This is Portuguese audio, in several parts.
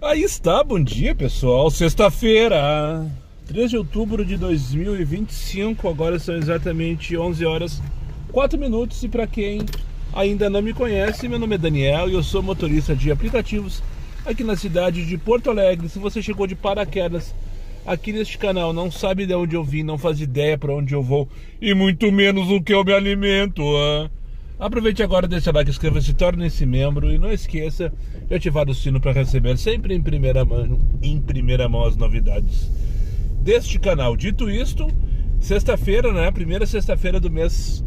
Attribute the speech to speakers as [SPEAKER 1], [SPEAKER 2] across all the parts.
[SPEAKER 1] Aí está, bom dia pessoal, sexta-feira, 3 de outubro de 2025, agora são exatamente 11 horas 4 minutos e para quem ainda não me conhece, meu nome é Daniel e eu sou motorista de aplicativos aqui na cidade de Porto Alegre. Se você chegou de paraquedas aqui neste canal, não sabe de onde eu vim, não faz ideia para onde eu vou e muito menos o que eu me alimento, aproveite agora, deixa o like, inscreva-se, torne-se membro e não esqueça de ativar o sino para receber sempre em primeira mão as novidades deste canal. Dito isto, sexta-feira, né? Primeira sexta-feira do mês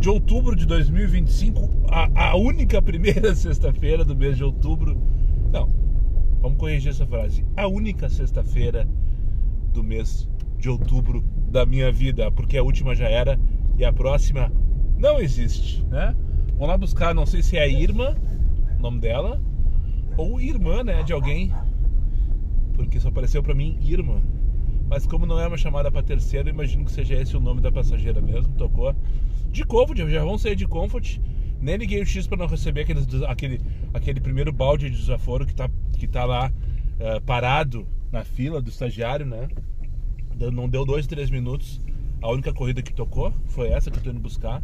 [SPEAKER 1] de outubro de 2025, a única primeira sexta-feira do mês de outubro. Não, vamos corrigir essa frase. A única sexta-feira do mês de outubro da minha vida, porque a última já era e a próxima não existe, né? Vamos lá buscar, não sei se é a Irma, o nome dela, ou irmã, né, de alguém, porque só apareceu pra mim Irma. Mas como não é uma chamada pra terceiro, imagino que seja esse o nome da passageira mesmo. Tocou de Comfort, já vão sair de Comfort. Nem liguei o X pra não receber aquele primeiro balde de desaforo que tá lá parado na fila do estagiário, né? Não deu 2, 3 minutos. A única corrida que tocou foi essa que eu tô indo buscar.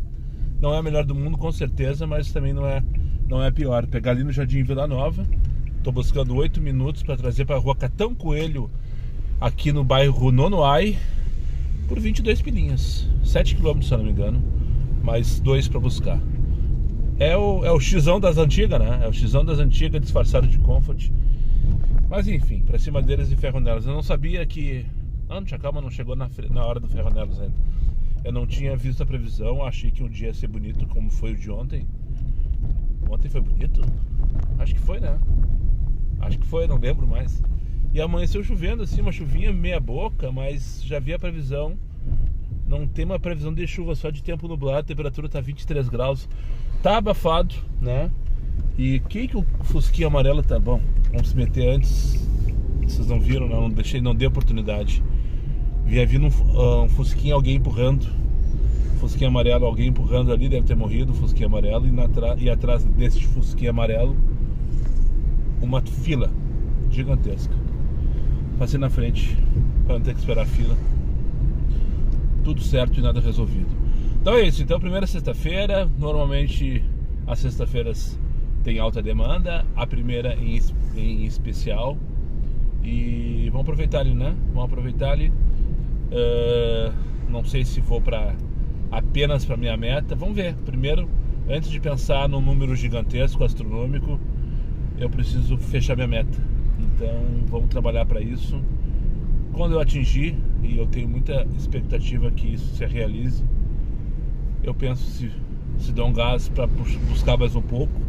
[SPEAKER 1] Não é a melhor do mundo, com certeza, mas também não é a pior. Pegar ali no Jardim Vila Nova. Tô buscando 8 minutos para trazer para a rua Catão Coelho, aqui no bairro Nonoai, por 22 pilinhas. 7 km, se eu não me engano, mais 2 para buscar. É o xizão das antigas, né? É o xizão das antigas disfarçado de Comfort. Mas enfim, para cima deles e ferro nelas. Eu não sabia que... Não, tinha calma, não chegou na hora do ferro nelas ainda. Eu não tinha visto a previsão, achei que um dia ia ser bonito como foi o de ontem. Ontem foi bonito? Acho que foi, né? Acho que foi, não lembro mais. E amanheceu chovendo assim, uma chuvinha meia boca, mas já vi a previsão. Não tem uma previsão de chuva, só de tempo nublado, a temperatura tá 23 graus. Tá abafado, né? E que o fusquinha amarelo tá bom. Vamos se meter antes. Vocês não viram, não dei oportunidade. Via vindo um fusquinha, alguém empurrando. Fusquinha amarelo, alguém empurrando ali, deve ter morrido o fusquinha amarelo. E atrás desse fusquinha amarelo, uma fila gigantesca. Passei na frente para não ter que esperar a fila. Tudo certo e nada resolvido. Então é isso, então primeira sexta-feira. Normalmente as sexta-feiras tem alta demanda, a primeira em especial. E vamos aproveitar ali, né? Vamos aproveitar ali. Não sei se vou apenas para minha meta. Vamos ver. Primeiro, antes de pensar num número gigantesco, astronômico, eu preciso fechar minha meta. Então vamos trabalhar para isso. Quando eu atingir, e eu tenho muita expectativa que isso se realize, eu penso se dou um gás para buscar mais um pouco.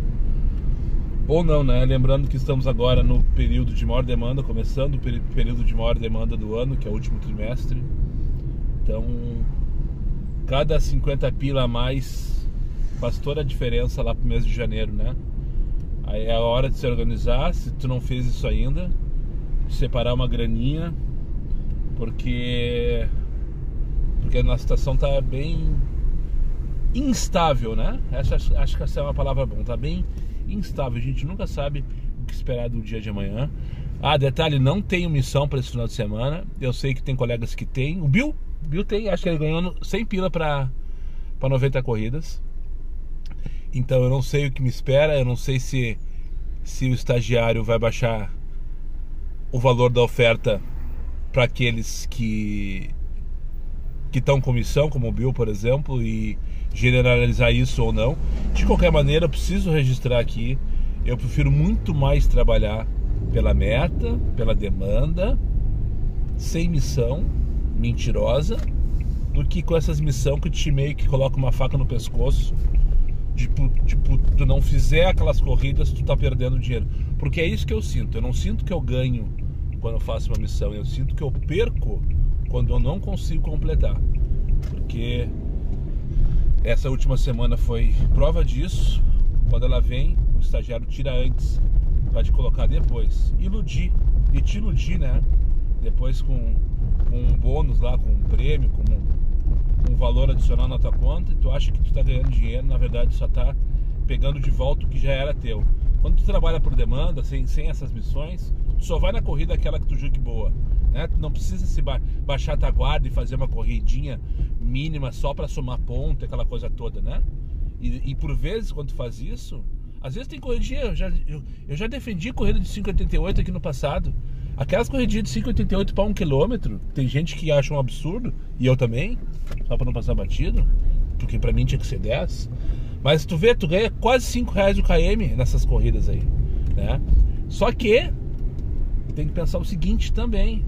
[SPEAKER 1] Ou não, né? Lembrando que estamos agora no período de maior demanda, começando o período de maior demanda do ano, que é o último trimestre. Então, cada 50 pila a mais faz toda a diferença lá pro mês de janeiro, né? Aí é a hora de se organizar, se tu não fez isso ainda, separar uma graninha, porque a nossa situação tá bem instável, né? Acho que essa é uma palavra boa, tá bem instável, a gente nunca sabe o que esperar do dia de amanhã. Detalhe, não tenho missão para esse final de semana. Eu sei que tem colegas que tem. O Bill tem, acho que ele ganhou 100 pila para 90 corridas. Então eu não sei o que me espera. Eu não sei se o estagiário vai baixar o valor da oferta para aqueles que estão com missão, como o Bill, por exemplo, e generalizar isso ou não. De qualquer maneira, eu preciso registrar aqui, eu prefiro muito mais trabalhar pela meta, pela demanda, sem missão mentirosa, do que com essas missões que te meio que coloca uma faca no pescoço. Tipo, tu não fizer aquelas corridas, tu tá perdendo dinheiro. Porque é isso que eu sinto. Eu não sinto que eu ganho quando eu faço uma missão, eu sinto que eu perco quando eu não consigo completar. Porque essa última semana foi prova disso. Quando ela vem, o estagiário tira antes para te colocar depois. Iludir, e te iludir, né? Depois com um bônus lá, com um prêmio, com um valor adicional na tua conta, e tu acha que tu tá ganhando dinheiro, na verdade só tá pegando de volta o que já era teu. Quando tu trabalha por demanda, sem essas missões, tu só vai na corrida aquela que tu julgue boa, né? Tu não precisa se baixar tua guarda e fazer uma corridinha mínima só para somar ponto, aquela coisa toda, né? E por vezes, quando tu faz isso, às vezes tem corridinha, eu já defendi corrida de 5,88 aqui no passado. Aquelas corridinhas de 5,88 para 1 km, tem gente que acha um absurdo, e eu também, só para não passar batido, porque para mim tinha que ser 10. Mas tu vê, tu ganha quase 5 reais o KM nessas corridas aí, né? Só que tem que pensar o seguinte também: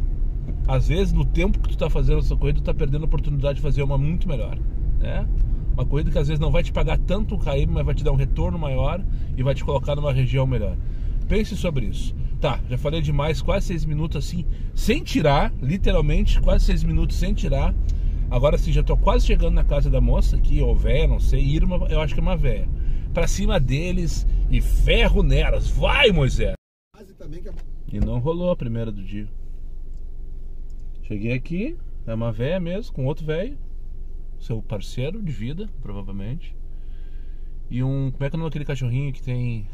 [SPEAKER 1] às vezes no tempo que tu tá fazendo essa corrida, tu tá perdendo a oportunidade de fazer uma muito melhor, né? Uma corrida que às vezes não vai te pagar tanto o KM, mas vai te dar um retorno maior e vai te colocar numa região melhor. Pense sobre isso. Tá, já falei demais, quase 6 minutos assim, sem tirar, literalmente, quase 6 minutos sem tirar. Agora sim, já tô quase chegando na casa da moça aqui, ou véia, não sei, Irma, eu acho que é uma véia. Pra cima deles e ferro nelas. Vai, Moisés! E não rolou a primeira do dia. Cheguei aqui, é uma véia mesmo, com outro véio, seu parceiro de vida, provavelmente. E como é que é o nome daquele cachorrinho que tem...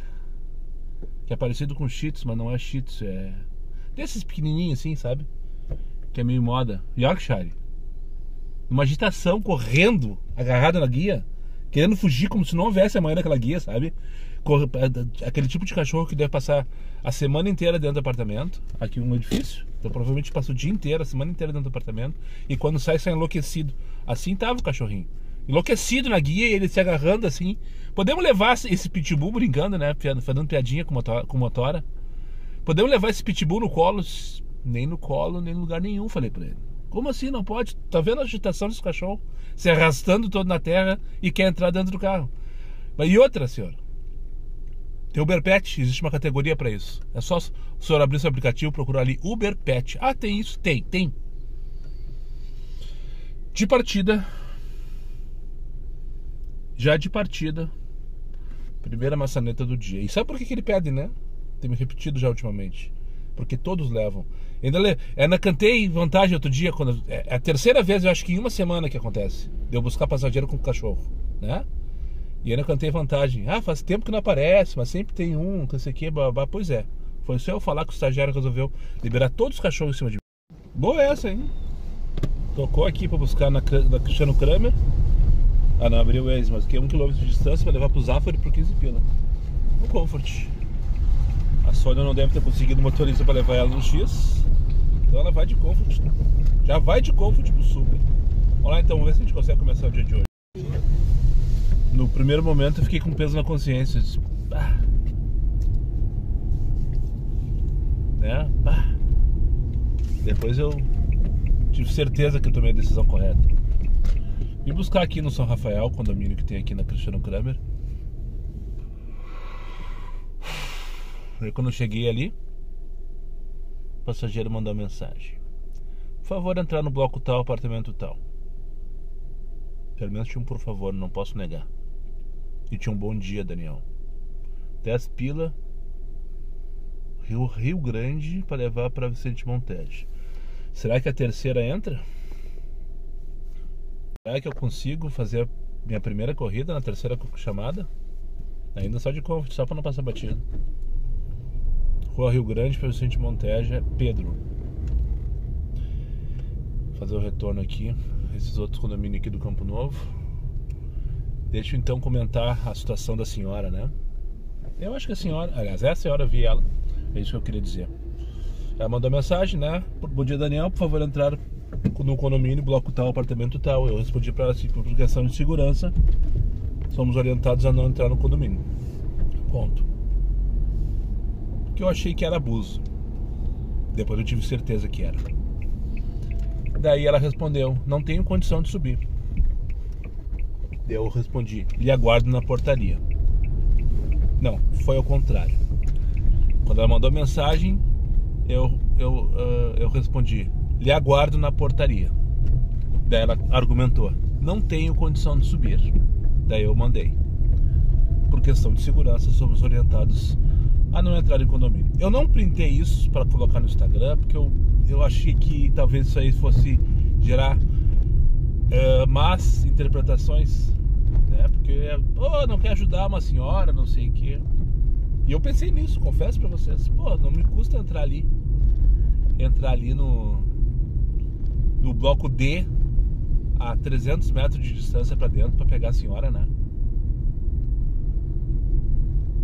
[SPEAKER 1] que é parecido com Shih Tzu, mas não é Shih Tzu, é... desses pequenininhos assim, sabe? Que é meio moda. Yorkshire. Uma agitação, correndo, agarrada na guia, querendo fugir como se não houvesse amanhã naquela guia, sabe? Aquele tipo de cachorro que deve passar a semana inteira dentro do apartamento. Aqui um edifício, então provavelmente passa o dia inteiro, a semana inteira dentro do apartamento. E quando sai enlouquecido. Assim tava o cachorrinho, enlouquecido na guia, e ele se agarrando assim. Podemos levar esse pitbull brincando, né? Fazendo piadinha com motora. Podemos levar esse pitbull no colo? Nem no colo, nem em lugar nenhum, falei pra ele. Como assim não pode? Tá vendo a agitação desse cachorro? Se arrastando todo na terra e quer entrar dentro do carro. E outra, senhora, tem Uber Pet, existe uma categoria pra isso. É só o senhor abrir seu aplicativo, procurar ali Uber Pet. Ah, tem isso? Tem. De partida, primeira maçaneta do dia. E sabe por que ele pede, né? Tem me repetido já ultimamente. Porque todos levam. Ainda cantei vantagem outro dia, é a terceira vez, eu acho que em uma semana que acontece, de eu buscar passageiro com cachorro, né? E ainda cantei vantagem. Ah, faz tempo que não aparece, mas sempre tem um, que sei o que, babá. Pois é, foi só eu falar que o estagiário resolveu liberar todos os cachorros em cima de mim. Boa essa, hein? Tocou aqui pra buscar na Cristiano Kramer. Ah, não, abriu o Waze, mas que é 1 km de distância pra levar pro Zafari por 15 pila. No Comfort. A Sônia não deve ter conseguido motorista para levar ela no X, então ela vai de Comfort. Já vai de Comfort pro Super. Vamos lá então, vamos ver se a gente consegue começar o dia de hoje. No primeiro momento eu fiquei com peso na consciência. Disse, né? Depois eu tive certeza que eu tomei a decisão correta. Vim buscar aqui no São Rafael, condomínio que tem aqui na Cristiano Kramer. Aí quando eu cheguei ali, o passageiro mandou mensagem: por favor, entrar no bloco tal, apartamento tal. Pelo menos tinha um por favor, não posso negar. E tinha um bom dia, Daniel. 10 pila, Rio Grande, para levar para Vicente Montes. Será que a terceira entra? Será que eu consigo fazer a minha primeira corrida na terceira chamada? Ainda só de Comfort, só para não passar batido. Rua Rio Grande para Vicente Monteja, Pedro. Vou fazer o retorno aqui. Esses outros condomínios aqui do Campo Novo. Deixa eu então comentar a situação da senhora, né? Eu acho que a senhora, aliás, essa senhora, vi ela. É isso que eu queria dizer. Ela mandou mensagem, né? Bom dia, Daniel, por favor, entrar no condomínio, bloco tal, apartamento tal. Eu respondi para ela assim, por questão de segurança, somos orientados a não entrar no condomínio. Ponto. Que eu achei que era abuso. Depois eu tive certeza que era. Daí ela respondeu: não tenho condição de subir. Eu respondi: lhe aguardo na portaria. Não, foi ao contrário. Quando ela mandou mensagem, eu respondi: lhe aguardo na portaria. Daí ela argumentou: não tenho condição de subir. Daí eu mandei: por questão de segurança, somos orientados a não entrar em condomínio. Eu não printei isso para colocar no Instagram, porque eu achei que talvez isso aí fosse gerar más interpretações, né? Porque não quer ajudar uma senhora, não sei o que. E eu pensei nisso, confesso pra vocês. Pô, não me custa entrar ali no bloco D a 300 metros de distância pra dentro pra pegar a senhora, né?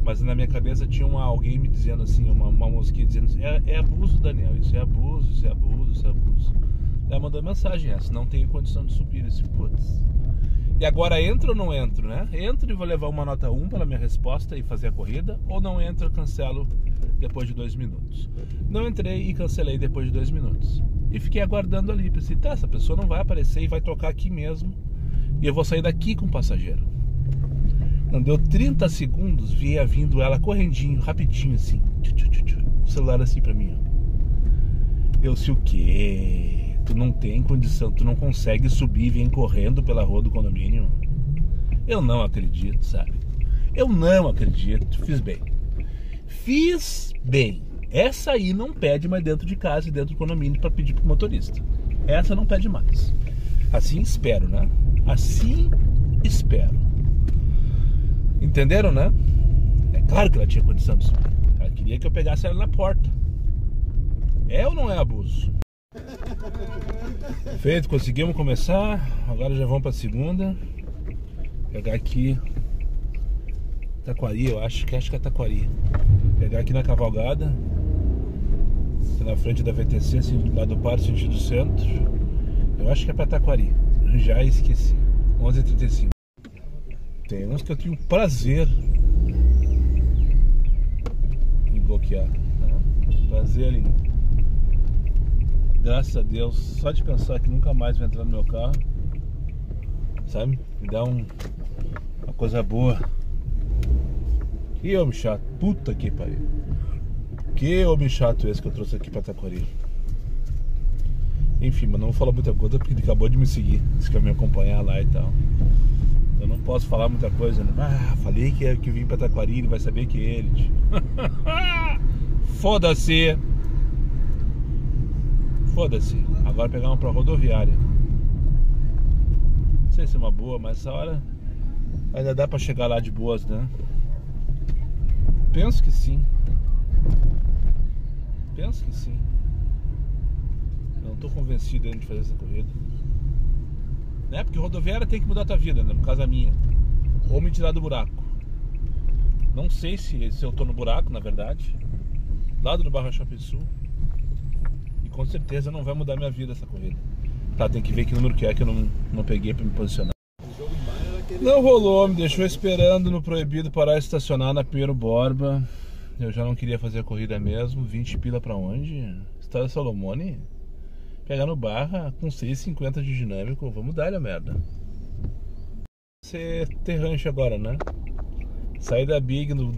[SPEAKER 1] Mas na minha cabeça tinha alguém me dizendo assim, uma mosquinha dizendo assim, é abuso, Daniel, isso é abuso, isso é abuso, isso é abuso. Ela mandou mensagem essa, não tenho condição de subir esse putz. E agora entro ou não entro, né? Entro e vou levar uma nota 1 pela minha resposta e fazer a corrida, ou não entro e cancelo depois de 2 minutos. Não entrei e cancelei depois de 2 minutos. E fiquei aguardando ali, pensei, tá, essa pessoa não vai aparecer e vai tocar aqui mesmo, e eu vou sair daqui com o passageiro. Não deu 30 segundos, via vindo ela correndinho, rapidinho assim, o celular assim pra mim, ó. Eu sei o quê? Tu não tem condição, tu não consegue subir e vem correndo pela rua do condomínio? Eu não acredito, sabe? Eu não acredito. Fiz bem. Essa aí não pede mais dentro de casa e dentro do condomínio pra pedir pro motorista. Essa não pede mais. Assim espero, né? Assim espero. Entenderam, né? É claro que ela tinha condição de subir. Ela queria que eu pegasse ela na porta. É ou não é abuso? Feito, conseguimos começar. Agora já vamos pra segunda. Pegar aqui Taquari, eu acho que é Taquari. Pegar aqui na Cavalgada, na frente da VTC, assim, lá do Parque sentido centro. Eu acho que é pra Taquari. Já esqueci. 11h35. Tem uns que eu tenho prazer em bloquear, né? Prazer em, graças a Deus, só de pensar que nunca mais vai entrar no meu carro, sabe? Me dá uma coisa boa. Que homem chato, puta que pariu. Que homem chato esse que eu trouxe aqui pra Taquari. Enfim, mas não vou falar muita coisa porque ele acabou de me seguir, disse que vai me acompanhar lá e tal. Eu não posso falar muita coisa, né? Ah, falei que vim pra Taquari, ele vai saber que é ele. Foda-se. Foda-se. Agora pegar uma pra rodoviária. Não sei se é uma boa, mas essa hora ainda dá pra chegar lá de boas, né? Penso que sim. Penso que sim. Não tô convencido ainda de fazer essa corrida, né? Porque rodoviária tem que mudar a tua vida, né? No caso a minha. Ou me tirar do buraco. Não sei se eu tô no buraco, na verdade. Lado do Barra Shopping Sul. E com certeza não vai mudar minha vida essa corrida. Tá, tem que ver que número que é que eu não peguei pra me posicionar. Não rolou, me deixou esperando no proibido parar e estacionar na Pinheiro Borba. Eu já não queria fazer a corrida mesmo. 20 pila pra onde? Estrada Solomone? Pegar no Barra com 6,50 de dinâmico. Vamos dar a merda. Você tem rancho agora, né? Sair da Big do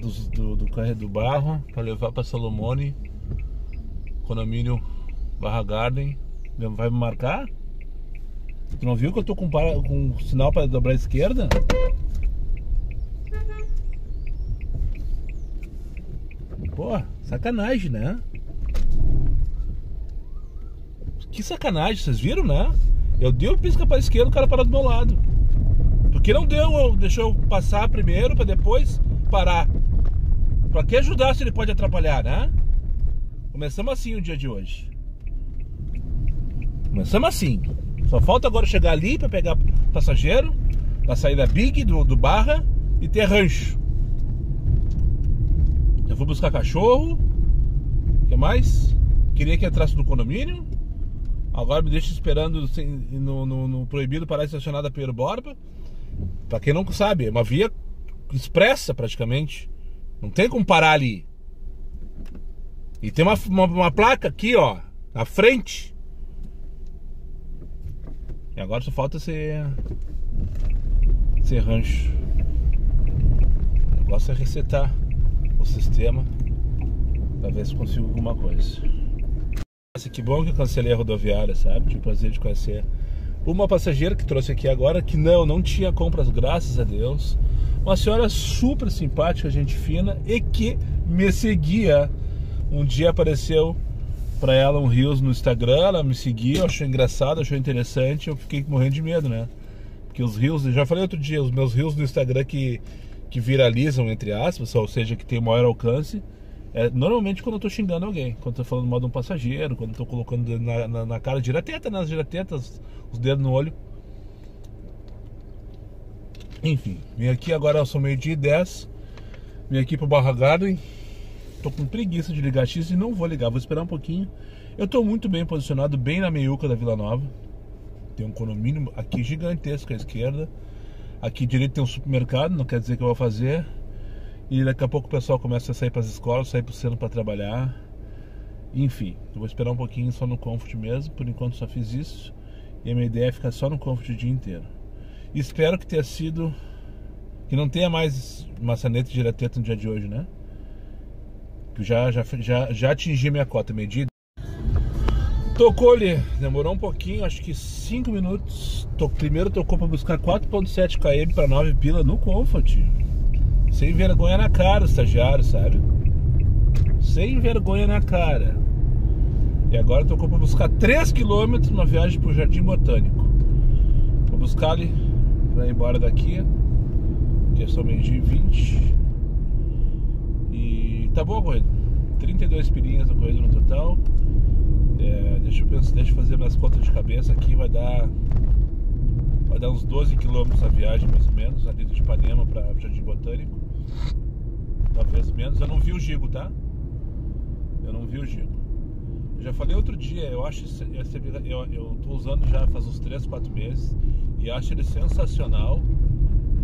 [SPEAKER 1] carro do Barra pra levar pra Solomone, condomínio Barra Garden. Vai me marcar? Tu não viu que eu tô com sinal pra dobrar a esquerda? Pô, sacanagem, né? Que sacanagem, vocês viram, né? Eu dei o pisca pra esquerda, o cara parou do meu lado. Porque não deu, deixou eu passar primeiro pra depois parar. Pra que ajudar se ele pode atrapalhar, né? Começamos assim o dia de hoje. Começamos assim. Só falta agora chegar ali pra pegar passageiro, pra sair da Big, do Barra e ter rancho. Eu fui buscar cachorro. O que mais? Queria que entrasse no condomínio. Agora me deixa esperando no proibido parar estacionado da Pinheiro Borba. Pra quem não sabe, é uma via expressa praticamente. Não tem como parar ali. E tem uma placa aqui, ó, na frente. E agora só falta ser rancho. O negócio é resetar o sistema pra ver se consigo alguma coisa. Nossa, que bom que eu cancelei a rodoviária, sabe? Tive o prazer de conhecer uma passageira que trouxe aqui agora, que não tinha compras, graças a Deus. Uma senhora super simpática, gente fina, e que me seguia. Um dia apareceu pra ela um Reels no Instagram, ela me seguiu, achou engraçado, achou interessante. Eu fiquei morrendo de medo, né? Porque os Reels, eu já falei outro dia, os meus Reels no Instagram que que viralizam, entre aspas, ou seja, que tem maior alcance, normalmente quando eu tô xingando alguém, quando eu tô falando mal de um passageiro, quando eu tô colocando na cara direteta, nas diretetas, os dedos no olho. Enfim, vim aqui agora, são 12:10, vim aqui pro Barra Garden. Tô com preguiça de ligar X e não vou ligar, vou esperar um pouquinho. Eu tô muito bem posicionado, bem na meiuca da Vila Nova. Tem um condomínio aqui gigantesco à esquerda. Aqui direito tem um supermercado, não quer dizer que eu vou fazer. E daqui a pouco o pessoal começa a sair para as escolas, sair pro centro para trabalhar. Enfim, eu vou esperar um pouquinho só no Comfort mesmo. Por enquanto só fiz isso. E a minha ideia é ficar só no Comfort o dia inteiro. E espero que tenha sido... que não tenha mais maçaneta e direteta no dia de hoje, né? Que já atingi a minha cota, medida. Tocou ali, demorou um pouquinho, acho que 5 minutos. Primeiro tocou para buscar 4.7 km para 9 pila no Comfort. Sem vergonha na cara, estagiário, sabe? Sem vergonha na cara. E agora tocou para buscar 3 km numa viagem pro Jardim Botânico. Vou buscar ali para ir embora daqui, que é só 12:20. E tá boa a corrida, 32 pilinhas a corrida no total. Deixa eu fazer minhas contas de cabeça aqui. Vai dar uns 12 km a viagem, mais ou menos, ali de Ipanema para Jardim Botânico. Talvez menos. Eu não vi o Gigo, tá? Eu não vi o Gigo. Eu já falei outro dia, eu acho eu tô usando já faz uns 3, 4 meses e acho ele sensacional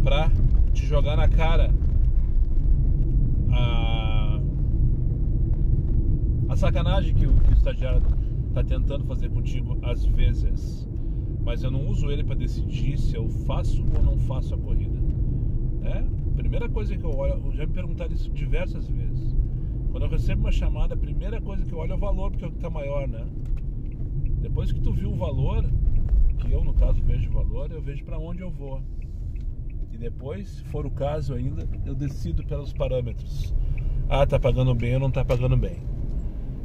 [SPEAKER 1] pra te jogar na cara a sacanagem que o estagiário tá tentando fazer contigo às vezes. Mas eu não uso ele para decidir se eu faço ou não faço a corrida. Primeira coisa que eu olho, já me perguntaram isso diversas vezes. Quando eu recebo uma chamada, a primeira coisa que eu olho é o valor, porque é o que tá maior, né? Depois que tu viu o valor, que eu no caso vejo o valor, eu vejo para onde eu vou. E depois, se for o caso ainda, eu decido pelos parâmetros. Tá pagando bem ou não tá pagando bem.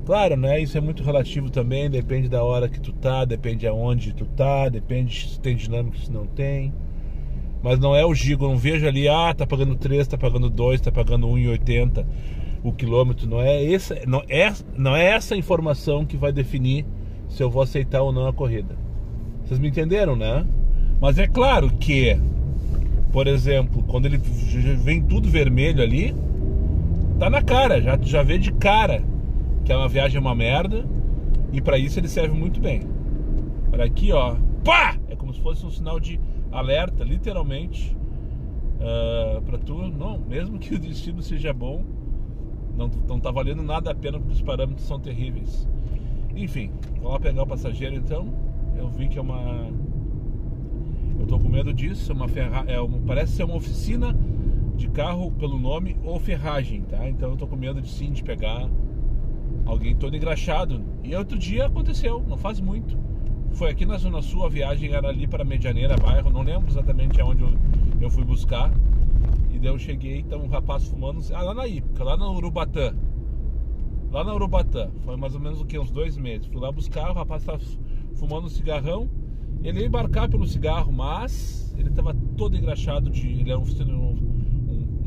[SPEAKER 1] Claro, né? Isso é muito relativo também, depende da hora que tu tá, depende aonde tu tá, depende se tem dinâmica, se não tem. Mas não é o Gigo, eu não vejo ali, tá pagando 3, tá pagando 2, tá pagando 1,80 o quilômetro. Não é essa informação que vai definir se eu vou aceitar ou não a corrida. Vocês me entenderam, né? Mas é claro que, por exemplo, quando ele vem tudo vermelho ali, tá na cara, já vê de cara que uma viagem é uma merda. E pra isso ele serve muito bem. Olha aqui, ó, pá! É como se fosse um sinal de alerta, literalmente, pra tu, não, mesmo que o destino seja bom, não tá valendo nada a pena porque os parâmetros são terríveis. Enfim, vou lá pegar o passageiro então. Eu vi que eu tô com medo disso. Parece ser uma oficina de carro pelo nome ou ferragem, tá? Então eu tô com medo de pegar alguém todo engraxado. E outro dia aconteceu, não faz muito. Foi aqui na Zona Sul, a viagem era ali para Medianeira, bairro, não lembro exatamente aonde eu fui buscar. E daí eu cheguei, então um rapaz fumando, lá na Ípica, lá na Urubatã. Lá na Urubatã, foi mais ou menos uns 2 meses. Fui lá buscar, o rapaz estava fumando um cigarrão. Ele ia embarcar pelo cigarro, mas ele estava todo engraxado ele era um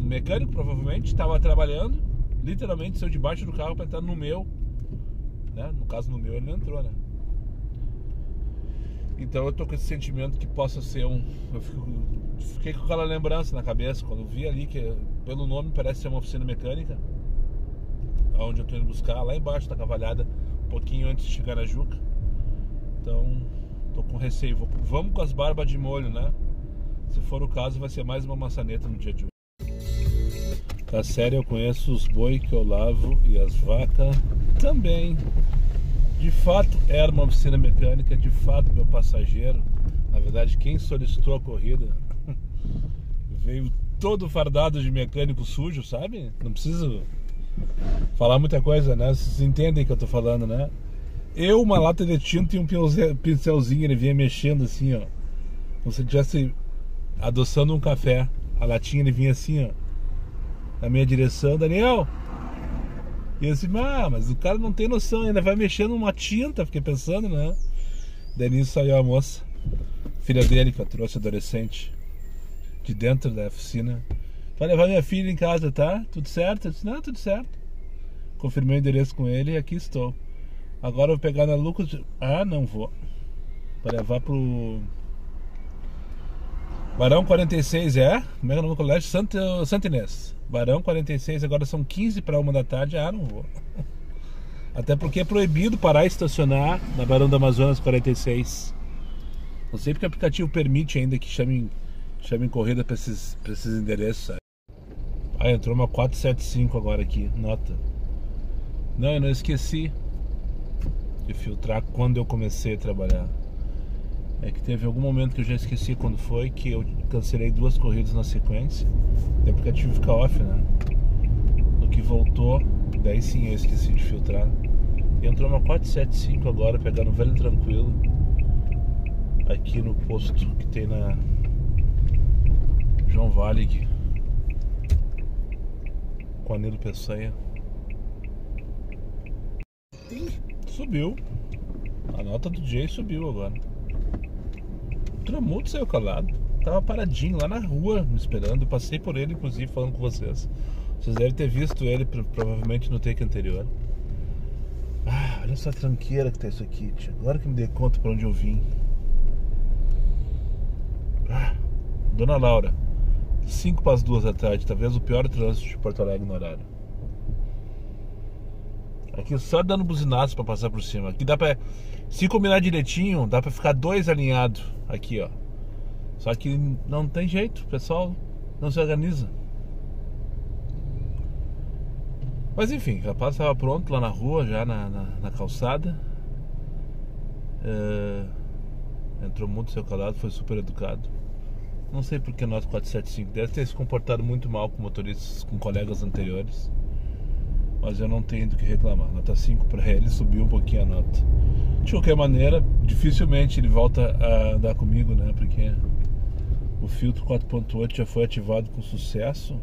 [SPEAKER 1] mecânico, provavelmente, estava trabalhando. Literalmente saiu debaixo do carro para entrar no meu, né? No caso, no meu ele não entrou, né? Então eu tô com esse sentimento que possa ser eu fiquei com aquela lembrança na cabeça quando vi ali que pelo nome parece ser uma oficina mecânica, onde eu tô indo buscar, lá embaixo da Cavalhada, um pouquinho antes de chegar na Juca. Então tô com receio. Vamos com as barbas de molho, né? Se for o caso, vai ser mais uma maçaneta no dia de hoje. Tá sério, eu conheço os boi que eu lavo e as vacas também. De fato era uma oficina mecânica, de fato meu passageiro, na verdade quem solicitou a corrida, veio todo fardado de mecânico sujo, sabe? Não preciso falar muita coisa, né? Vocês entendem o que eu tô falando, né? Uma lata de tinta e um pincelzinho, ele vinha mexendo assim, ó, como se estivesse adoçando um café. A latinha, ele vinha assim, ó, na minha direção. Daniel! E eu assim, mas o cara não tem noção, ainda vai mexendo uma tinta, fiquei pensando, né? Daí nisso saiu a moça, filha dele, que eu trouxe adolescente, de dentro da oficina, Pra levar minha filha em casa, tá? Tudo certo? Eu disse, não, tudo certo. Confirmei o endereço com ele e aqui estou. Agora eu vou pegar na Lucas. Ah, não vou. Pra levar pro Barão 46, como é que é o nome do colégio? Santa Inês. Barão 46, agora são 15 para 1 da tarde. Ah, não vou. Até porque é proibido parar e estacionar na Barão do Amazonas 46. Não sei porque o aplicativo permite ainda que chamem corrida para esses endereços, sabe? Ah, entrou uma 475 agora aqui, nota. Não, eu não esqueci de filtrar quando eu comecei a trabalhar. É que teve algum momento que eu já esqueci quando foi, que eu cancelei 2 corridas na sequência. O aplicativo fica off, né? No que voltou, daí sim eu esqueci de filtrar. E entrou uma 475 agora, pegando Velho Tranquilo. Aqui no posto que tem na João Valig, com a Nilo Peçanha. Subiu. A nota do Jay subiu agora. O Tramuto saiu calado. Tava paradinho lá na rua me esperando. Eu passei por ele, inclusive, falando com vocês. Vocês devem ter visto ele provavelmente no take anterior. Ah, olha essa tranqueira que tá isso aqui, tia. Agora que me dei conta pra onde eu vim. Dona Laura, 5 para as 2 da tarde, talvez o pior trânsito de Porto Alegre no horário. Aqui só dando buzinaço para passar por cima. Aqui dá pra, se combinar direitinho, dá pra ficar 2 alinhados aqui, ó. Só que não tem jeito, o pessoal não se organiza. Mas enfim, o rapaz estava pronto lá na rua, já na calçada. Entrou muito seu calado, foi super educado. Não sei porque a nota 475 deve ter se comportado muito mal com motoristas, com colegas anteriores. Mas eu não tenho do que reclamar. Nota 5 para ele, subiu um pouquinho a nota. De qualquer maneira, dificilmente ele volta a andar comigo, né? Porque o filtro 4.8 já foi ativado com sucesso.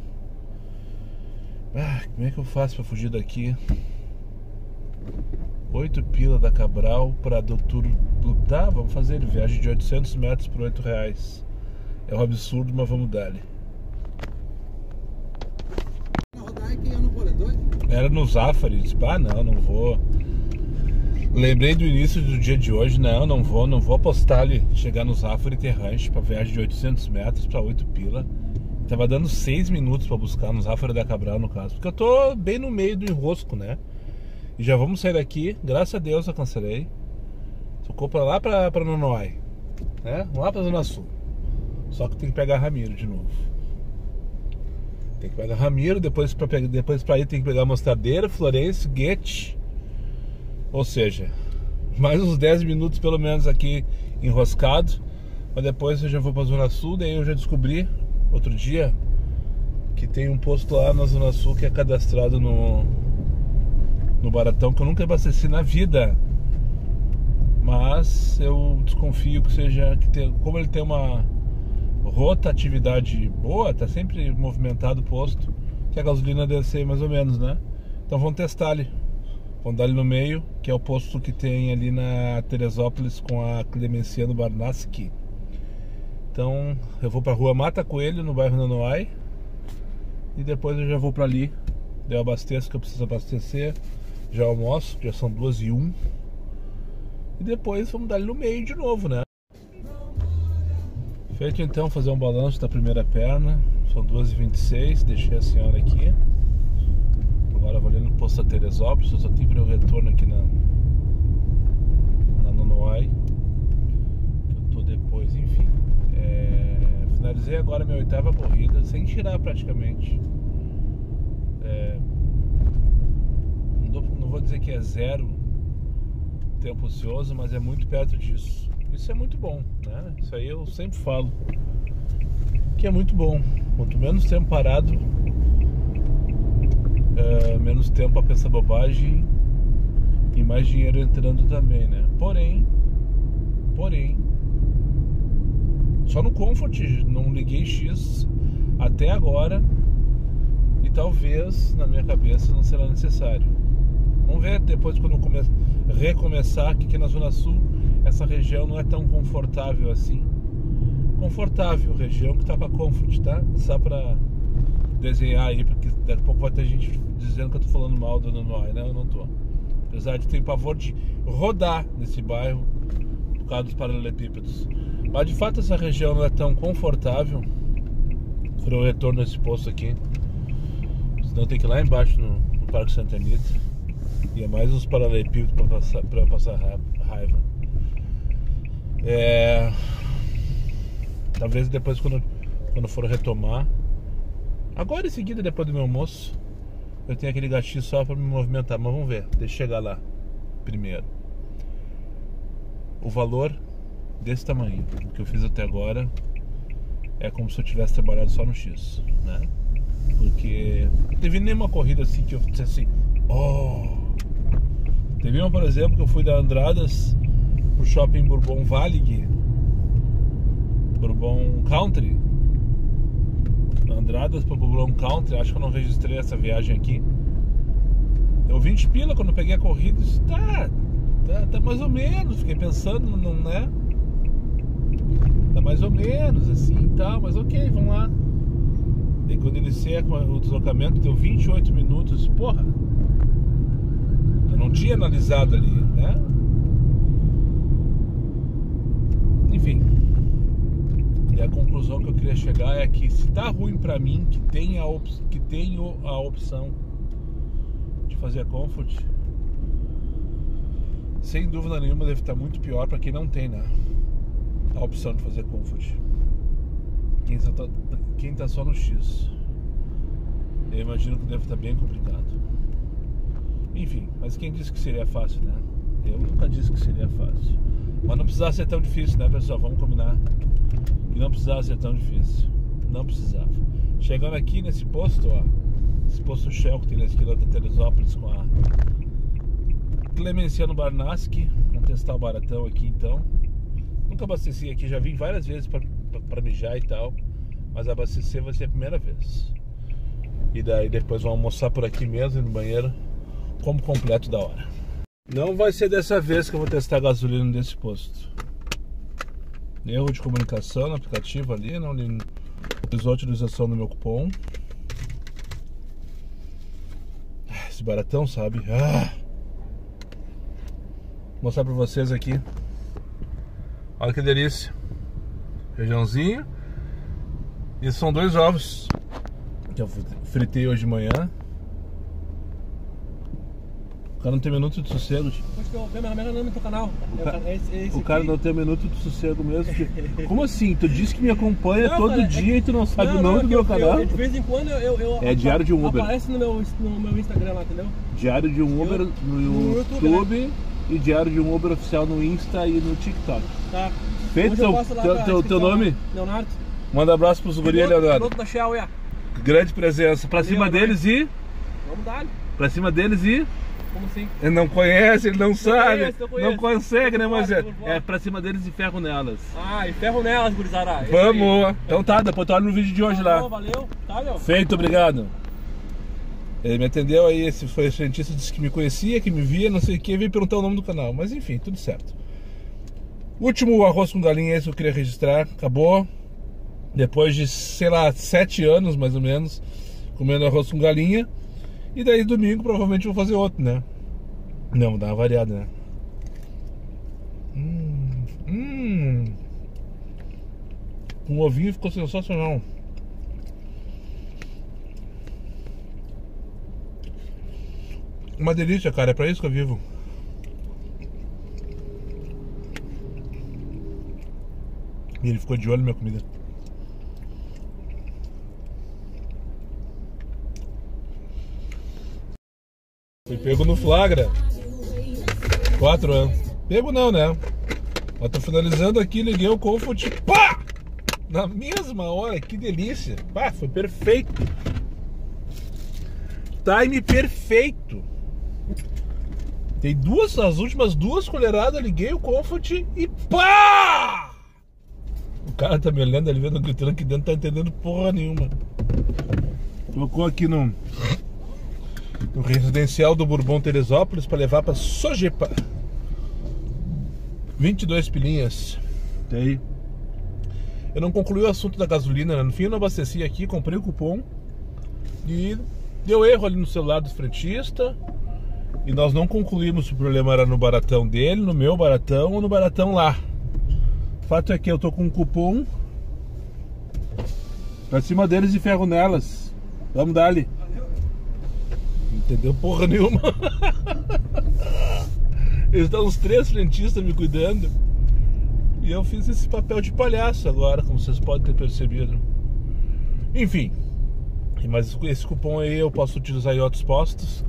[SPEAKER 1] Como é que eu faço para fugir daqui? 8 pila da Cabral para Doutor. Tá, vamos fazer ele. Viagem de 800 metros por R$8. É um absurdo, mas vamos dar-lhe. Era no Zafari. Disse, não vou. Lembrei do início do dia de hoje. Não vou apostar ali. Chegar no Zafari e ter rancho para viagem de 800 metros para 8 pila. Tava dando 6 minutos para buscar no Zafari da Cabral, no caso. Porque eu tô bem no meio do enrosco, né? E já vamos sair daqui. Graças a Deus eu cancelei. Tocou pra lá pra Nonoai, né? Lá pra Zona Sul. Só que tem que pegar Ramiro de novo. Tem que pegar Ramiro, depois pra ir tem que pegar Mostardeira, Florencio, Guete. Ou seja, mais uns 10 minutos pelo menos aqui enroscado. Mas depois eu já vou pra Zona Sul. Daí eu já descobri outro dia que tem um posto lá na Zona Sul que é cadastrado no Baratão, que eu nunca abasteci na vida. Mas eu desconfio que seja, como ele tem uma rotatividade boa, tá sempre movimentado o posto, que a gasolina deve ser mais ou menos, né? Então vamos testar ali. Vamos dar ali no meio, que é o posto que tem ali na Teresópolis com a Clemenciano Barnaski. Então eu vou pra rua Mata Coelho, no bairro Nonoai. E depois eu já vou pra ali. Daí eu abasteço que eu preciso abastecer. Já almoço, já são 2h01. E depois vamos dar ali no meio de novo, né? Feito então, fazer um balanço da primeira perna. São 2h26, deixei a senhora aqui. Agora vou ali no posto da Teresópolis. Eu só tive o retorno aqui na Nonoai. Eu tô depois, enfim. Finalizei agora minha 8ª corrida, sem tirar praticamente. Não vou dizer que é 0 tempo ocioso, mas é muito perto disso. Isso é muito bom, né? Isso aí eu sempre falo que é muito bom. Quanto menos tempo parado, menos tempo a pensar bobagem e mais dinheiro entrando também, né? Porém, só no Comfort não liguei X até agora e talvez na minha cabeça não será necessário. Vamos ver depois quando recomeçar, que aqui na Zona Sul essa região não é tão confortável assim. Confortável, região que tá com a Comfort, tá? Só pra desenhar aí, porque daqui a pouco vai ter gente dizendo que eu tô falando mal do Nonoai, né? Eu não tô. Apesar de ter pavor de rodar nesse bairro por causa dos paralelepípedos. Mas de fato essa região não é tão confortável para o retorno desse posto aqui. Senão tem que ir lá embaixo no Parque Santa Anita. E é mais uns paralelepípedos para passar raiva. Talvez depois quando for retomar. Agora em seguida, depois do meu almoço, eu tenho aquele gatinho só para me movimentar. Mas vamos ver, deixa eu chegar lá primeiro. O valor desse tamanho, o que eu fiz até agora, é como se eu tivesse trabalhado só no X, né? Porque não teve nenhuma corrida assim que eu disse assim, Teve uma, por exemplo, que eu fui da Andradas pro shopping Bourbon Valley, Bourbon Country. Andradas para Bourbon Country, acho que eu não registrei essa viagem aqui. Eu 20 pila quando eu peguei a corrida, disse, tá mais ou menos, fiquei pensando, não, né? Tá mais ou menos assim e tal, mas ok, vamos lá. E quando iniciei o deslocamento, deu 28 minutos, porra, eu não tinha analisado ali, né? Enfim. E a conclusão que eu queria chegar é que se tá ruim pra mim, que tenho a opção de fazer a Comfort, sem dúvida nenhuma deve estar muito pior pra quem não tem, né, a opção de fazer Comfort. Quem tá só no X, eu imagino que deve estar bem complicado. Enfim, mas quem disse que seria fácil, né? Eu nunca disse que seria fácil. Mas não precisava ser tão difícil, né, pessoal? Vamos combinar. E não precisava ser tão difícil. Não precisava. Chegando aqui nesse posto, ó, esse posto Shell que tem na esquina da Teresópolis com a Clemenciano Barnaski. Vamos testar o baratão aqui então. Nunca abasteci aqui, já vim várias vezes pra mijar e tal, mas abastecer vai ser a primeira vez. E daí depois vamos almoçar por aqui mesmo, no banheiro, como completo da hora. Não vai ser dessa vez que eu vou testar a gasolina nesse posto. Erro de comunicação no aplicativo ali, não fiz a utilização do meu cupom. Esse baratão, sabe? Vou mostrar pra vocês aqui. Olha que delícia. Feijãozinho. E são 2 ovos que eu fritei hoje de manhã. O cara não tem minuto de sossego.
[SPEAKER 2] Acho que eu vi meu nome no teu canal.
[SPEAKER 1] O cara não tem minuto de sossego mesmo. Como assim? Tu disse que me acompanha todo dia e tu não sabe o nome do meu canal?
[SPEAKER 2] De vez em quando
[SPEAKER 1] É Diário de um Uber.
[SPEAKER 2] Aparece no meu Instagram lá, entendeu?
[SPEAKER 1] Diário de um Uber no YouTube, né? E Diário de um Uber oficial no Insta e no TikTok.
[SPEAKER 2] Tá.
[SPEAKER 1] Feito teu nome?
[SPEAKER 2] Leonardo.
[SPEAKER 1] Manda abraço pros guris, Leonardo.
[SPEAKER 2] Piloto da Shell,
[SPEAKER 1] Grande presença. Pra cima deles e...
[SPEAKER 2] Vamos dar.
[SPEAKER 1] Pra cima deles e...
[SPEAKER 2] Como assim?
[SPEAKER 1] Ele não conhece, ele não sabe,
[SPEAKER 2] conheço.
[SPEAKER 1] não consegue, né? Mas é pra cima deles e ferro nelas.
[SPEAKER 2] E ferro nelas, gurizada.
[SPEAKER 1] Vamos! Então tá, depois tu olha no vídeo de hoje lá.
[SPEAKER 2] Valeu, tá, meu?
[SPEAKER 1] Feito, obrigado. Ele me atendeu aí, esse foi o cientista, disse que me conhecia, que me via, não sei o que, veio perguntar o nome do canal. Mas enfim, tudo certo. Último arroz com galinha, esse que eu queria registrar, acabou. Depois de, sei lá, 7 anos mais ou menos, comendo arroz com galinha. E daí domingo provavelmente vou fazer outro, né? Não, vou dar uma variada, né? Com ovinho ficou sensacional. Uma delícia, cara, é pra isso que eu vivo. E ele ficou de olho na minha comida. Fui pego no flagra. 4 anos. Pego não, né? Mas tô finalizando aqui, liguei o Comfort. Pá! Na mesma hora, que delícia. Pá, foi perfeito. Time perfeito. Tem as últimas 2 colheradas, liguei o Comfort e pá! O cara tá me olhando ali, vendo, gritando aqui dentro, não tá entendendo porra nenhuma. Colocou aqui no residencial do Bourbon Teresópolis para levar para Sojepa. 22 pilinhas. E aí? Eu não concluí o assunto da gasolina, né? No fim eu não abasteci aqui, comprei o cupom. E deu erro ali no celular do frentista. E nós não concluímos se o problema era no baratão dele, no meu baratão ou no baratão lá. O fato é que eu tô com um cupom pra cima deles e ferro nelas. Vamos dar ali. Entendeu porra nenhuma. Eles estão os 3 frentistas me cuidando. E eu fiz esse papel de palhaço agora, como vocês podem ter percebido. Enfim. Mas esse cupom aí eu posso utilizar em outros postos.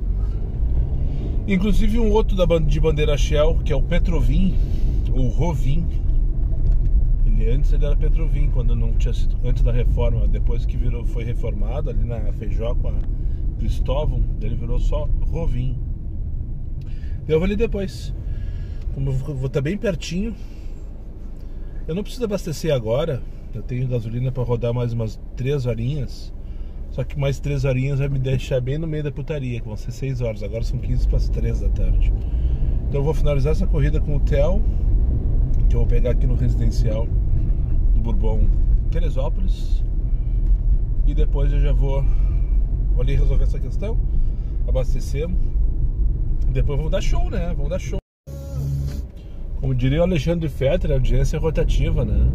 [SPEAKER 1] Inclusive um outro de bandeira Shell, que é o Petrovin, ou Rovin. Antes ele era Petrovin, quando não tinha sido, antes da reforma. Depois que foi reformado ali na Feijó com a Cristóvão, ele virou só Rovin. Eu vou ali depois. Como eu vou estar bem pertinho, eu não preciso abastecer agora. Eu tenho gasolina para rodar mais umas 3 horinhas. Só que mais 3 horinhas vai me deixar bem no meio da putaria, que vão ser 6 horas. Agora são 15 para as 3 da tarde. Então eu vou finalizar essa corrida com o Theo, que eu vou pegar aqui no residencial do Bourbon, Teresópolis. E depois eu já vou ali resolver essa questão. Abastecemos. Depois vamos dar show, né? Vamos dar show. Como diria o Alexandre Fetter, a audiência é rotativa, né?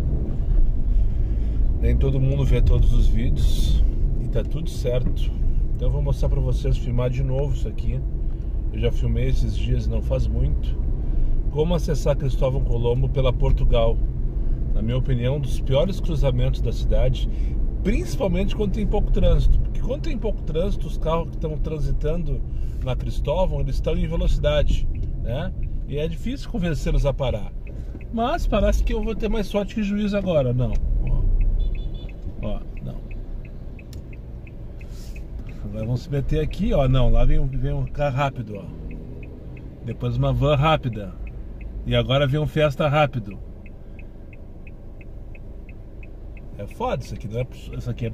[SPEAKER 1] Nem todo mundo vê todos os vídeos. E tá tudo certo. Então eu vou mostrar pra vocês, filmar de novo isso aqui. Eu já filmei esses dias, não faz muito. Como acessar Cristóvão Colombo pela Portugal. Na minha opinião, um dos piores cruzamentos da cidade. Principalmente quando tem pouco trânsito. Porque quando tem pouco trânsito, os carros que estão transitando na Cristóvão, eles estão em velocidade, né? E é difícil convencê-los a parar. Mas parece que eu vou ter mais sorte que juiz agora. Não. Ó, não. Agora vamos se meter aqui, ó. Não, lá vem um carro rápido, ó. Depois uma van rápida. E agora vem um Fiesta rápido. É foda isso aqui, não é, isso aqui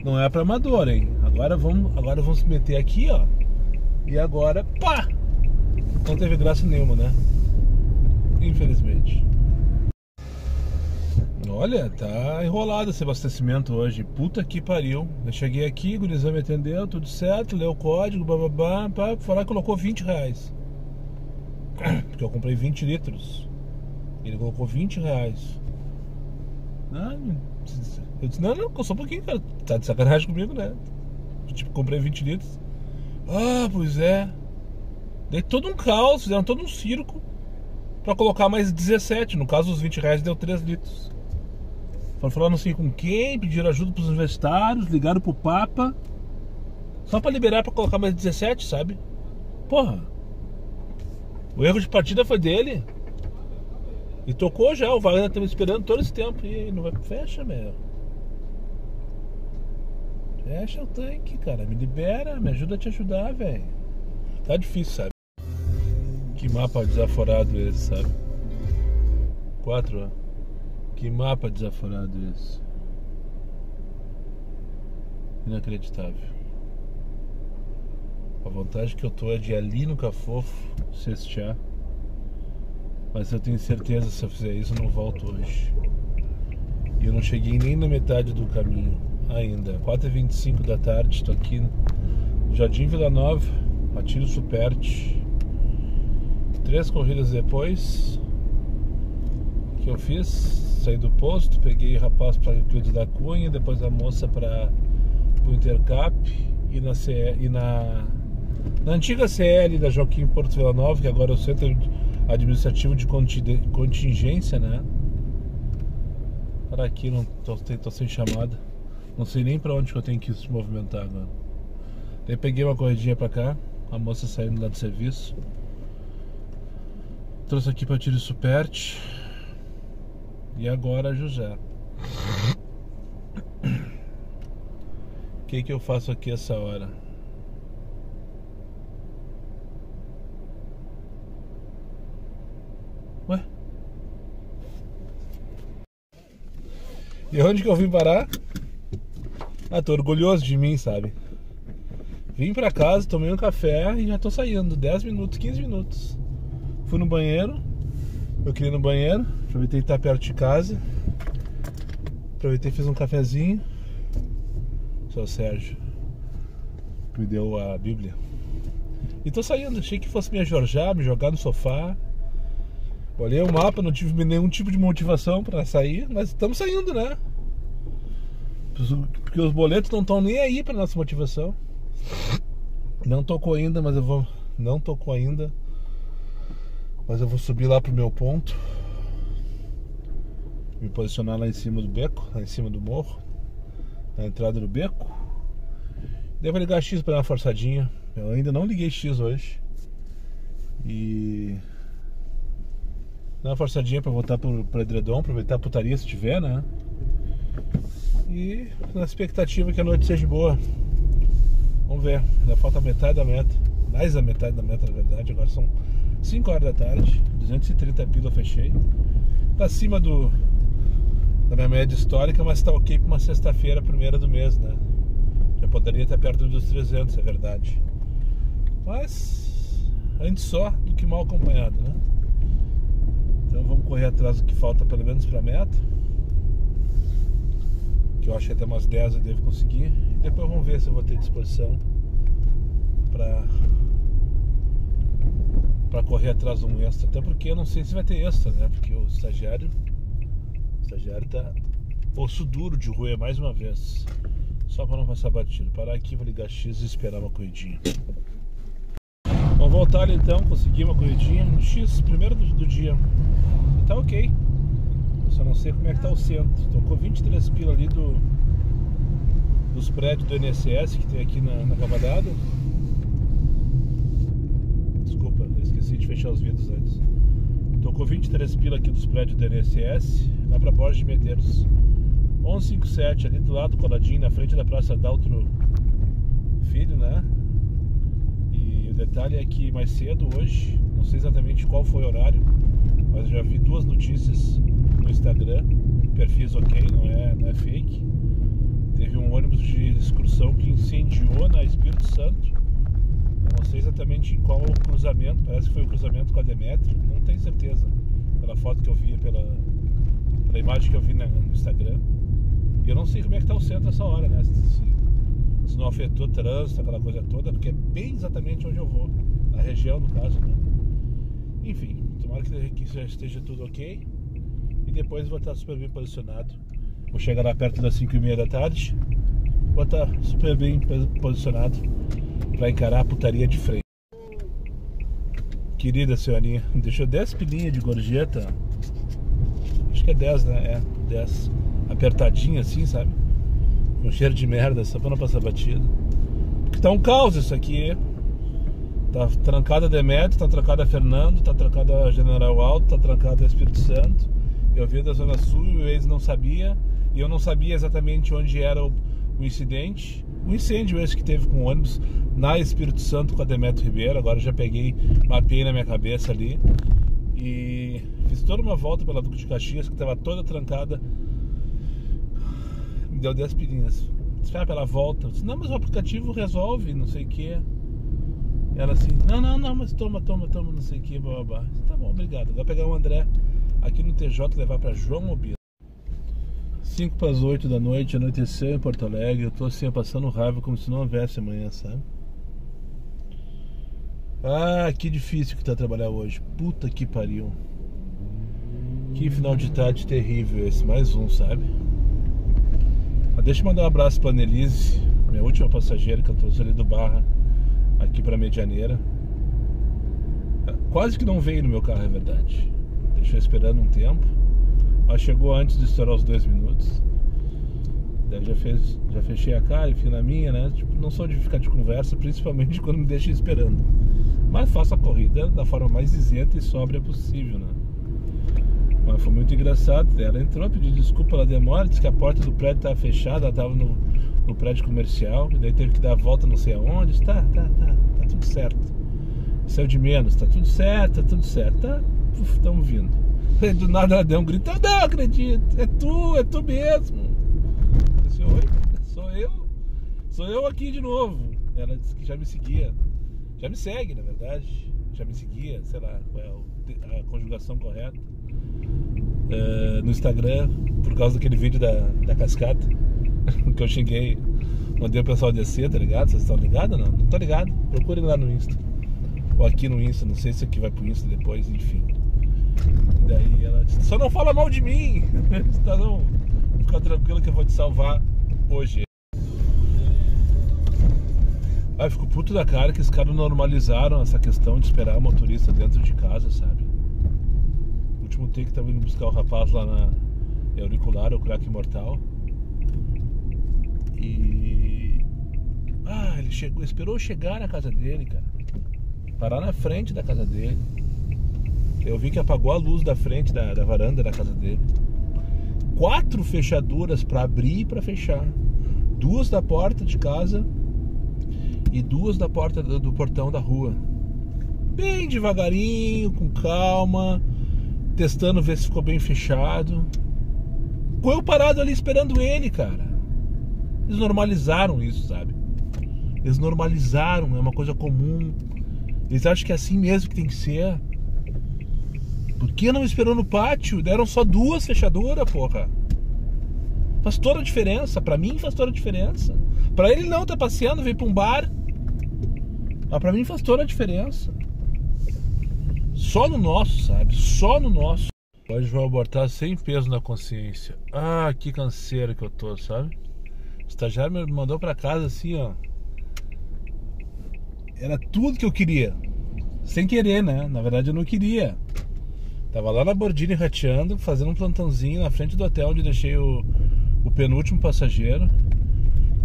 [SPEAKER 1] não é pra amador, hein? Agora vamos se meter aqui, ó. E agora, pá! Não teve graça nenhuma, né? Infelizmente. Olha, tá enrolado esse abastecimento hoje. Puta que pariu. Eu cheguei aqui, o gurizão me atendeu, tudo certo, leu o código, bababá, pá, falar que colocou R$20. Porque eu comprei 20 litros. Ele colocou R$20. Ah, eu disse, não, só um pouquinho, cara. Tá de sacanagem comigo, né? Tipo, comprei 20 litros. Ah, pois é. Dei todo um caos, fizeram todo um circo pra colocar mais 17. No caso, os R$20 deu 3 litros. Foram falar não sei com quem, pediram ajuda pros universitários, ligaram pro Papa. Só pra liberar pra colocar mais 17, sabe? Porra. O erro de partida foi dele. E tocou já, o Wagner tá me esperando todo esse tempo. E não vai. Fecha, meu. Fecha o tanque, cara. Me libera, me ajuda a te ajudar, velho. Tá difícil, sabe? Que mapa desaforado esse, sabe? 4, ó. Que mapa desaforado esse. Inacreditável. A vantagem que eu tô é de ali no Cafofo cestear. Mas eu tenho certeza que se eu fizer isso eu não volto hoje. E eu não cheguei nem na metade do caminho ainda. 4h25 da tarde, estou aqui no Jardim Vila Nova, Atílio Superti. 3 corridas depois que eu fiz, saí do posto, peguei o rapaz para Euclides da Cunha, depois a moça para o Intercap e na antiga CL da Joaquim Porto Vila Nova, que agora é o Centro Administrativo de Contingência, né? Para aqui, não tô sem chamada. Não sei nem para onde que eu tenho que se movimentar agora. Daí peguei uma corridinha para cá, a moça saindo lá do serviço. Trouxe aqui para Atílio Superti. E agora José. O que eu faço aqui essa hora? Ué? E onde que eu vim parar? Ah, tô orgulhoso de mim, sabe? Vim pra casa, tomei um café e já tô saindo. 10 minutos, 15 minutos. Fui no banheiro. Eu queria ir no banheiro. Aproveitei que tá perto de casa. Aproveitei e fiz um cafezinho. Seu Sérgio. me deu a Bíblia. E tô saindo, achei que fosse me ajorjar, me jogar no sofá. Olhei o mapa, não tive nenhum tipo de motivação pra sair, mas estamos saindo, né? Porque os boletos não estão nem aí pra nossa motivação. Não tocou ainda, mas eu vou. Não tocou ainda. Mas eu vou subir lá pro meu ponto. Me posicionar lá em cima do beco, lá em cima do morro, na entrada do beco. Devo ligar X pra dar uma forçadinha. Eu ainda não liguei X hoje. E dar uma forçadinha pra voltar pro edredom, aproveitar a putaria se tiver, né? E na expectativa que a noite seja boa. Vamos ver, ainda falta metade da meta. Mais da metade da meta, na verdade. Agora são 5 horas da tarde, 230 pila eu fechei. Tá acima da minha média histórica, mas tá ok pra uma sexta-feira, primeira do mês, né? Já poderia estar perto dos 300, é verdade. Mas antes só do que mal acompanhado, né? Então vamos correr atrás do que falta pelo menos pra meta, que eu acho que até umas 10 eu devo conseguir. E depois vamos ver se eu vou ter disposição pra correr atrás de um extra. Até porque eu não sei se vai ter extra, né? Porque o estagiário tá osso duro de roer mais uma vez. Só pra não passar batido. Parar aqui, vou ligar X e esperar uma corridinha. Vamos voltar ali então, consegui uma corridinha no X, primeiro do dia. E tá ok. Eu só não sei como é que tá o centro. Tocou 23 pila ali dos prédios do INSS que tem aqui na Cavadada. Desculpa, eu esqueci de fechar os vidros antes. Tocou 23 pila aqui dos prédios do INSS, lá pra Borges de Medeiros. 1157 ali do lado, coladinho, na frente da Praça Daltro Filho, né? E o detalhe é que mais cedo hoje, não sei exatamente qual foi o horário, mas eu já vi 2 notícias no Instagram, perfis ok, não é fake. Teve um ônibus de excursão que incendiou na Espírito Santo. Não sei exatamente em qual cruzamento, parece que foi o cruzamento com a Demetrio, não tenho certeza, pela foto que eu vi, pela imagem que eu vi no Instagram. E eu não sei como é que tá o centro nessa hora, né? Se não afetou o trânsito, aquela coisa toda, porque é bem exatamente onde eu vou, na região no caso, né? Enfim, tomara que já esteja tudo ok. E depois vou estar super bem posicionado. Vou chegar lá perto das 5h30 da tarde. Vou estar super bem posicionado pra encarar a putaria de frente. Querida senhorinha, deixou 10 pilinhas de gorjeta. Acho que é 10, né? É, 10. Apertadinha assim, sabe? Com cheiro de merda, só pra não passar batido. Porque tá um caos isso aqui. Tá trancada a Demetrio, tá trancada a Fernando, tá trancada a General Alto, tá trancada a Espírito Santo. Eu vim da Zona Sul e eles não sabiam. E eu não sabia exatamente onde era o incidente. O incêndio esse que teve com o ônibus na Espírito Santo com a Demetrio Ribeiro. Agora já peguei, mapeei na minha cabeça ali. E fiz toda uma volta pela Duque de Caxias, que estava toda trancada. Me deu 10 pilinhas. Espera pela volta. Eu disse, não, mas o aplicativo resolve, não sei o que. Ela assim, não, mas toma, não sei o que, babá. Tá bom, obrigado. Vou pegar o André aqui no TJ e levar pra João Mobilo. 5 para as 8 da noite, anoiteceu em Porto Alegre. Eu tô assim, passando raiva como se não houvesse amanhã, sabe? Ah, que difícil que tá trabalhar hoje. Puta que pariu. Que final de tarde terrível esse. Mais um, sabe? Mas deixa eu mandar um abraço pra Annelise, minha última passageira, que eu trouxe ali do Barra aqui pra Medianeira. Quase que não veio no meu carro, é verdade. Deixou esperando um tempo. Mas chegou antes de estourar os 2 minutos. Daí já fechei a cara e fui na minha, né? Tipo, não sou de ficar de conversa, principalmente quando me deixa esperando. Mas faço a corrida da forma mais isenta e sóbria possível, né? Mas foi muito engraçado. Ela entrou, pediu desculpa pela demora, disse que a porta do prédio estava fechada, ela estava no prédio comercial, e daí teve que dar a volta não sei aonde. Disse, tá tudo certo. Saiu de menos, tá tudo certo, tá, estamos vindo. Aí do nada ela deu um grito, eu não acredito, é tu mesmo. Eu disse, oi, sou eu aqui de novo. Ela disse que já me seguia, já me segue na verdade, já me seguia, sei lá qual é a conjugação correta, no Instagram, por causa daquele vídeo da cascata, que eu xinguei mandei o pessoal descer, tá ligado? Vocês estão ligados ou não? Não tô ligado? Procurem lá no Insta. Ou aqui no Insta, não sei se aqui vai pro Insta depois, enfim. E daí ela disse, só não fala mal de mim. Tá, não, fica tranquilo que eu vou te salvar hoje. Ah, eu fico puto da cara que os caras normalizaram essa questão de esperar o motorista dentro de casa, sabe? O último take que tava indo buscar o rapaz lá na Auricular, o Crack Imortal. E... ele esperou chegar na casa dele, cara. Parar na frente da casa dele. Eu vi que apagou a luz da frente da varanda da casa dele. 4 fechaduras pra abrir e pra fechar. 2 da porta de casa e 2 da porta do portão da rua. Bem devagarinho, com calma, testando ver se ficou bem fechado. Eu parado ali esperando ele, cara. Eles normalizaram isso, sabe? Eles normalizaram, é uma coisa comum. Eles acham que é assim mesmo que tem que ser. Por que não esperou no pátio? Deram só 2 fechaduras, porra. Faz toda a diferença. Pra mim faz toda a diferença. Pra ele não, tá passeando, veio pra um bar. Mas pra mim faz toda a diferença. Só no nosso, sabe? Só no nosso. Hoje vou abortar sem peso na consciência. Ah, que canseiro que eu tô, sabe? O estagiário me mandou pra casa assim, ó. Era tudo que eu queria. Sem querer, né? Na verdade eu não queria. Tava lá na Bordini rateando, fazendo um plantãozinho na frente do hotel onde deixei o penúltimo passageiro.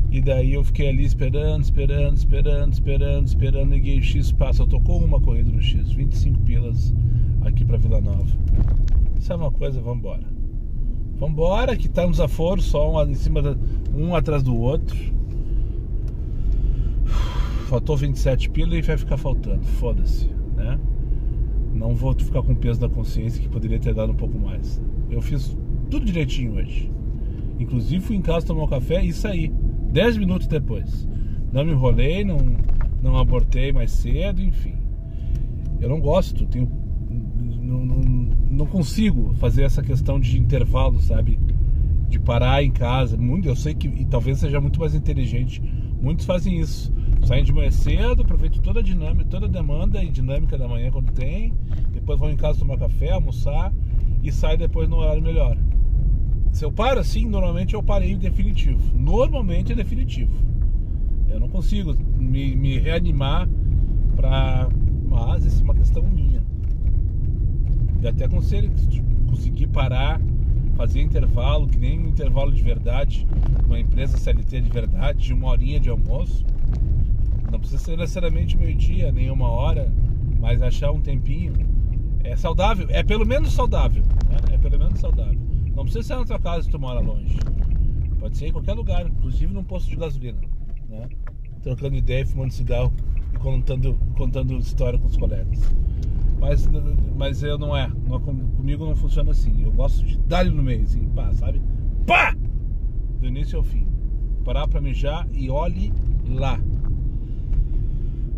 [SPEAKER 1] E daí eu fiquei ali esperando. Ninguém X passa. Eu tocou uma corrida no X, 25 pilas aqui pra Vila Nova. Isso é uma coisa, vambora. Vambora, que tá um desaforo só um em cima um atrás do outro. Faltou 27 pilas e vai ficar faltando. Foda-se, né? Não vou ficar com peso na consciência que poderia ter dado um pouco mais. Eu fiz tudo direitinho hoje. Inclusive fui em casa tomar um café e saí 10 minutos depois. Não me enrolei, não abortei mais cedo, enfim. Eu não gosto, não consigo fazer essa questão de intervalo, sabe? De parar em casa. Eu sei que e talvez seja muito mais inteligente. Muitos fazem isso. Saem de manhã cedo, aproveitam toda a dinâmica, toda a demanda e dinâmica da manhã quando tem. Depois vão em casa tomar café, almoçar e saem depois no horário melhor. Se eu paro assim, normalmente eu parei definitivo. Normalmente é definitivo. Eu não consigo me reanimar mas isso é uma questão minha. E até conseguir parar, fazer intervalo, que nem um intervalo de verdade, uma empresa CLT de verdade, de 1 horinha de almoço. Não precisa ser necessariamente meio-dia, nem 1 hora, mas achar um tempinho. É saudável, é pelo menos saudável, né? É pelo menos saudável. Não precisa ser na tua casa se tu mora longe. Pode ser em qualquer lugar, inclusive num posto de gasolina, né? Trocando ideia, fumando cigarro e contando história com os colegas. Mas eu comigo não funciona assim. Eu gosto de dar-lhe no meio, assim, pá, sabe? Pá! Do início ao fim. Parar pra mijar e olhe lá.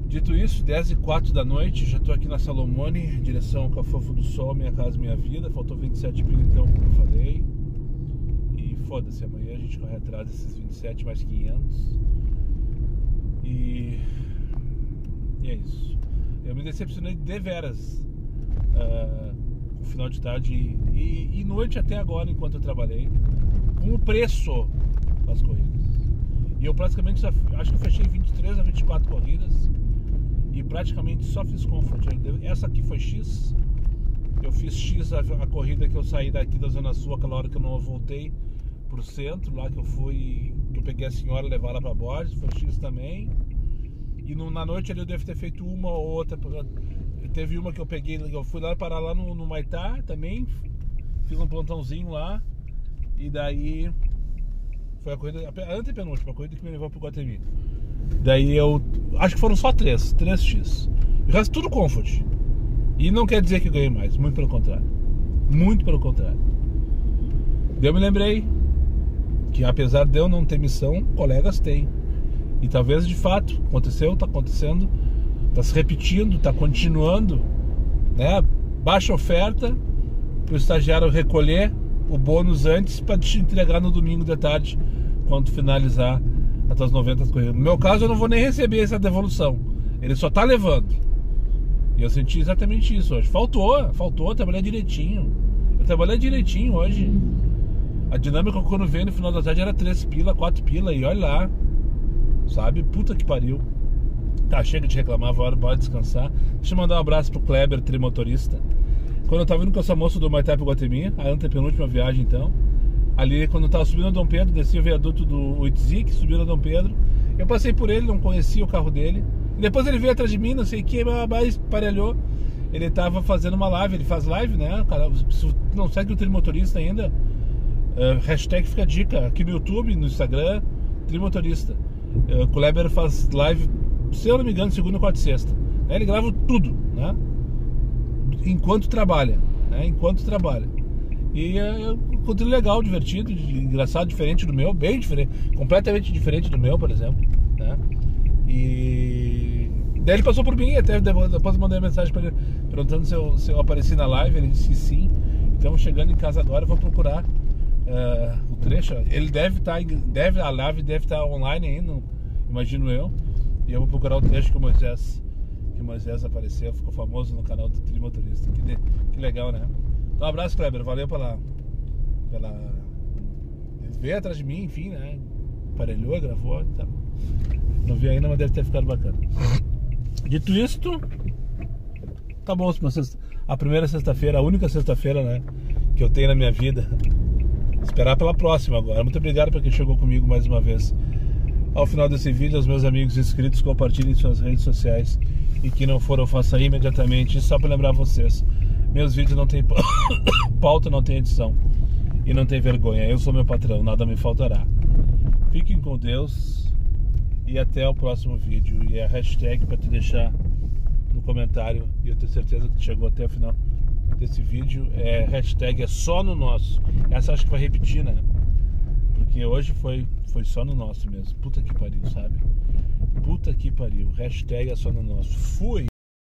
[SPEAKER 1] Dito isso, 10h04 da noite, já tô aqui na Salomone, direção ao Cafofo do Sol, minha casa, minha vida. Faltou 27 pila então, como eu falei. E foda-se, amanhã a gente corre atrás desses 27 mais 500. E é isso. Eu me decepcionei deveras no final de tarde e noite até agora, enquanto eu trabalhei, com o preço das corridas. E eu praticamente acho que fechei 23 a 24 corridas e praticamente só fiz Comfort. Essa aqui foi X. Eu fiz X a corrida que eu saí daqui da Zona Sul, aquela hora que eu não voltei pro centro, lá que eu peguei a senhora e levar ela pra Borges, foi X também. E na noite ali eu devo ter feito uma ou outra. Teve uma que eu peguei, eu fui lá parar lá no Maitá também, fiz um plantãozinho lá. E daí foi a corrida, a antepenúltima, a corrida que me levou pro Guatemi. Daí eu acho que foram só 3x. O resto tudo Comfort. E não quer dizer que eu ganhei mais, muito pelo contrário. Muito pelo contrário. Daí eu me lembrei que apesar de eu não ter missão, colegas têm. E talvez de fato aconteceu, tá acontecendo, tá se repetindo, tá continuando, né? Baixa oferta pro estagiário recolher o bônus antes para te entregar no domingo de tarde, quando finalizar as tuas 90 corridas. No meu caso, eu não vou nem receber essa devolução. Ele só tá levando. E eu senti exatamente isso hoje. Faltou, trabalhar direitinho. Eu trabalhei direitinho hoje. A dinâmica quando veio no final da tarde era 3 pila, 4 pila. E olha lá. Sabe? Puta que pariu. Tá, chega de reclamar, bora descansar. Deixa eu mandar um abraço pro Kleber, trimotorista. Quando eu tava indo com essa moça do Maitá pro Guatemi, a antepenúltima viagem então, ali quando eu tava subindo a Dom Pedro, desci o viaduto do Oitzik, subindo a Dom Pedro, eu passei por ele, não conhecia o carro dele, e depois ele veio atrás de mim, não sei o que, mas parelhou. Ele tava fazendo uma live, ele faz live, né, cara, se não segue o Trimotorista ainda, hashtag fica a dica, aqui no YouTube, no Instagram, Trimotorista. O Kleber faz live, se eu não me engano, segunda, quarta e sexta, né? Ele grava tudo, né, enquanto trabalha, né? Enquanto trabalha. E é um conteúdo legal, divertido, engraçado, diferente do meu, bem diferente, completamente diferente do meu, por exemplo, né? E daí ele passou por mim, até depois mandei uma mensagem para ele perguntando se eu apareci na live. Ele disse que sim. Então chegando em casa agora, eu vou procurar o trecho. Ele a live deve estar online ainda, imagino eu. E eu vou procurar o trecho que o Moisés apareceu, ficou famoso no canal do Trimotorista. Que legal, né? Então, um abraço, Kleber, valeu pela... Ele veio atrás de mim, enfim, né? Aparelhou, gravou, então... Não vi ainda, mas deve ter ficado bacana. Dito isto, tá bom, a primeira sexta-feira, a única sexta-feira, né, que eu tenho na minha vida. Esperar pela próxima agora. Muito obrigado para quem chegou comigo mais uma vez. Ao final desse vídeo, aos meus amigos inscritos, compartilhem em suas redes sociais. E que não foram, faça imediatamente. E só para lembrar vocês, meus vídeos não tem pauta, não tem edição. E não tem vergonha. Eu sou meu patrão, nada me faltará. Fiquem com Deus. E até o próximo vídeo. E a hashtag para te deixar no comentário. E eu tenho certeza que chegou até o final desse vídeo. Hashtag é só no nosso. Essa acho que vai repetir, né? Porque hoje foi só no nosso mesmo. Puta que pariu, sabe? Puta que pariu. Hashtag é só no nosso. Fui!